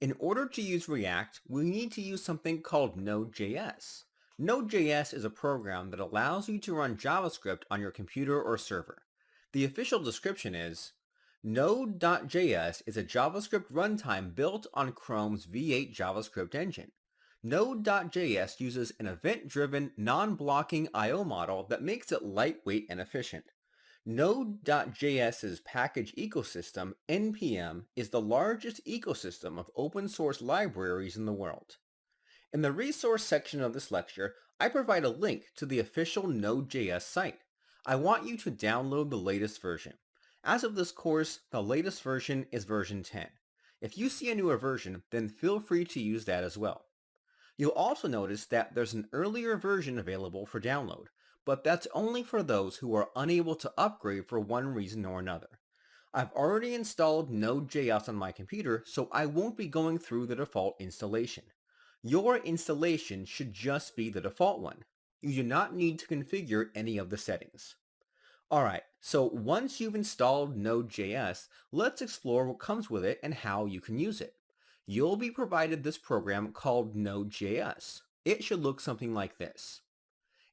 In order to use React, we need to use something called NodeJS. NodeJS is a program that allows you to run JavaScript on your computer or server. The official description is, Node.js is a JavaScript runtime built on Chrome's V8 JavaScript engine. Node.js uses an event-driven, non-blocking I/O model that makes it lightweight and efficient. Node.js's package ecosystem, NPM, is the largest ecosystem of open source libraries in the world. In the resource section of this lecture, I provide a link to the official Node.js site. I want you to download the latest version. As of this course, the latest version is version 10. If you see a newer version, then feel free to use that as well. You'll also notice that there's an earlier version available for download, but that's only for those who are unable to upgrade for one reason or another. I've already installed Node.js on my computer, so I won't be going through the default installation. Your installation should just be the default one. You do not need to configure any of the settings. Alright, so once you've installed Node.js, let's explore what comes with it and how you can use it. You'll be provided this program called Node.js. It should look something like this.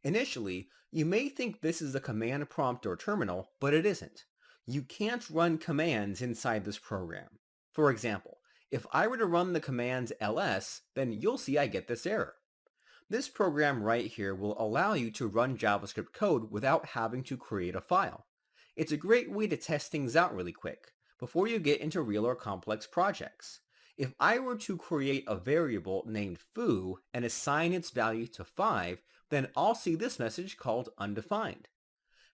Initially, you may think this is a command prompt or terminal, but it isn't. You can't run commands inside this program. For example, if I were to run the command ls, then you'll see I get this error. This program right here will allow you to run JavaScript code without having to create a file. It's a great way to test things out really quick, before you get into real or complex projects. If I were to create a variable named foo and assign its value to 5, then I'll see this message called undefined.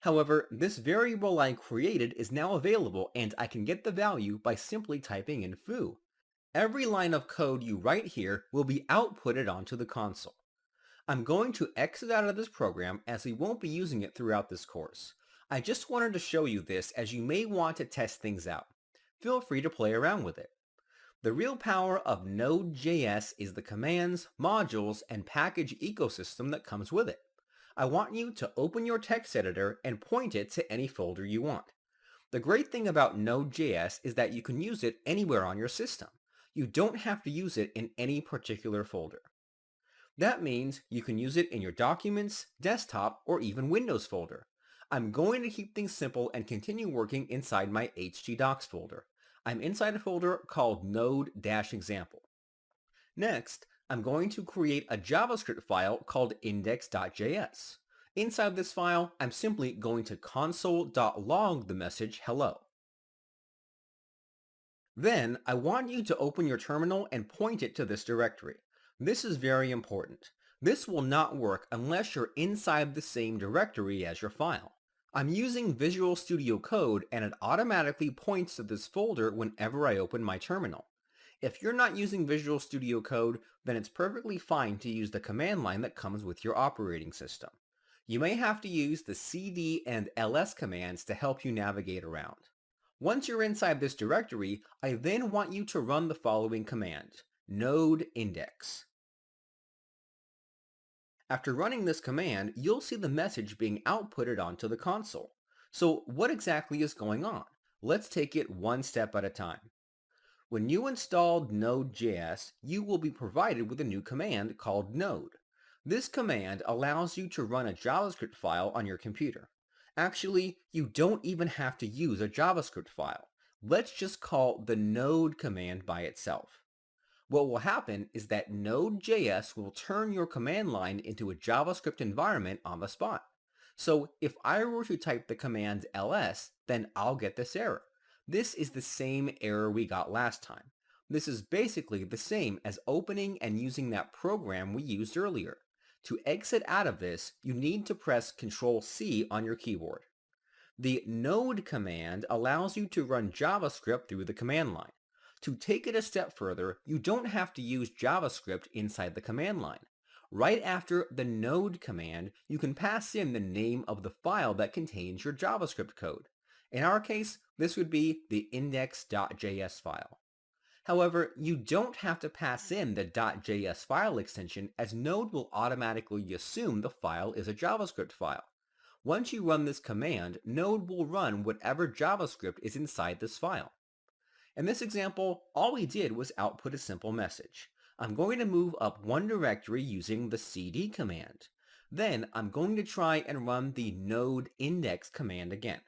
However, this variable I created is now available and I can get the value by simply typing in foo. Every line of code you write here will be outputted onto the console. I'm going to exit out of this program as we won't be using it throughout this course. I just wanted to show you this as you may want to test things out. Feel free to play around with it. The real power of Node.js is the commands, modules, and package ecosystem that comes with it. I want you to open your text editor and point it to any folder you want. The great thing about Node.js is that you can use it anywhere on your system. You don't have to use it in any particular folder. That means you can use it in your Documents, Desktop, or even Windows folder. I'm going to keep things simple and continue working inside my htdocs folder. I'm inside a folder called node-example. Next, I'm going to create a JavaScript file called index.js. Inside this file, I'm simply going to console.log the message hello. Then, I want you to open your terminal and point it to this directory. This is very important. This will not work unless you're inside the same directory as your file. I'm using Visual Studio Code and it automatically points to this folder whenever I open my terminal. If you're not using Visual Studio Code, then it's perfectly fine to use the command line that comes with your operating system. You may have to use the cd and ls commands to help you navigate around. Once you're inside this directory, I then want you to run the following command, node index. After running this command, you'll see the message being outputted onto the console. So what exactly is going on? Let's take it one step at a time. When you installed Node.js, you will be provided with a new command called node. This command allows you to run a JavaScript file on your computer. Actually, you don't even have to use a JavaScript file. Let's just call the node command by itself. What will happen is that Node.js will turn your command line into a JavaScript environment on the spot. So if I were to type the command ls, then I'll get this error. This is the same error we got last time. This is basically the same as opening and using that program we used earlier. To exit out of this, you need to press Ctrl+C on your keyboard. The node command allows you to run JavaScript through the command line. To take it a step further, you don't have to use JavaScript inside the command line. Right after the node command, you can pass in the name of the file that contains your JavaScript code. In our case, this would be the index.js file. However, you don't have to pass in the .js file extension as Node will automatically assume the file is a JavaScript file. Once you run this command, Node will run whatever JavaScript is inside this file. In this example, all we did was output a simple message. I'm going to move up one directory using the cd command. Then I'm going to try and run the node index command again.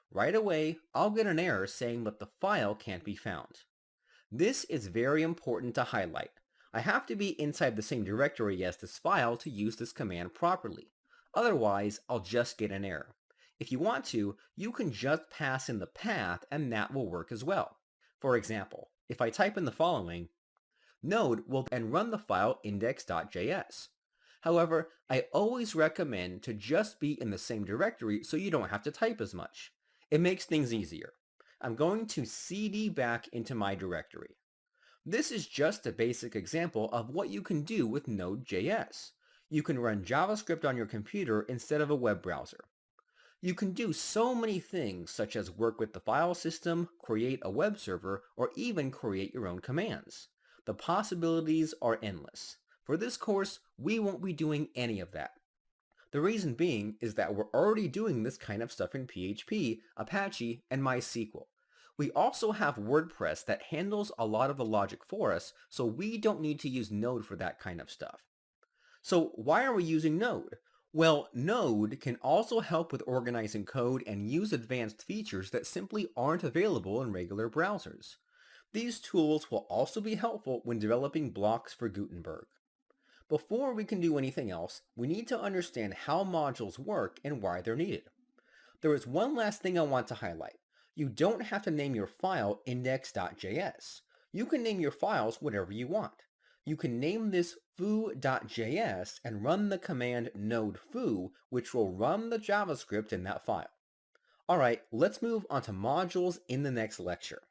Right away, I'll get an error saying that the file can't be found. This is very important to highlight. I have to be inside the same directory as this file to use this command properly. Otherwise, I'll just get an error. If you want to, you can just pass in the path and that will work as well. For example, if I type in the following, Node will then run the file index.js. However, I always recommend to just be in the same directory so you don't have to type as much. It makes things easier. I'm going to cd back into my directory. This is just a basic example of what you can do with Node.js. You can run JavaScript on your computer instead of a web browser. You can do so many things such as work with the file system, create a web server, or even create your own commands. The possibilities are endless. For this course, we won't be doing any of that. The reason being is that we're already doing this kind of stuff in PHP, Apache, and MySQL. We also have WordPress that handles a lot of the logic for us, so we don't need to use Node for that kind of stuff. So why are we using Node? Well, Node can also help with organizing code and use advanced features that simply aren't available in regular browsers. These tools will also be helpful when developing blocks for Gutenberg. Before we can do anything else, we need to understand how modules work and why they're needed. There is one last thing I want to highlight. You don't have to name your file index.js. You can name your files whatever you want. You can name this foo.js and run the command node foo, which will run the JavaScript in that file. Alright, let's move on to modules in the next lecture.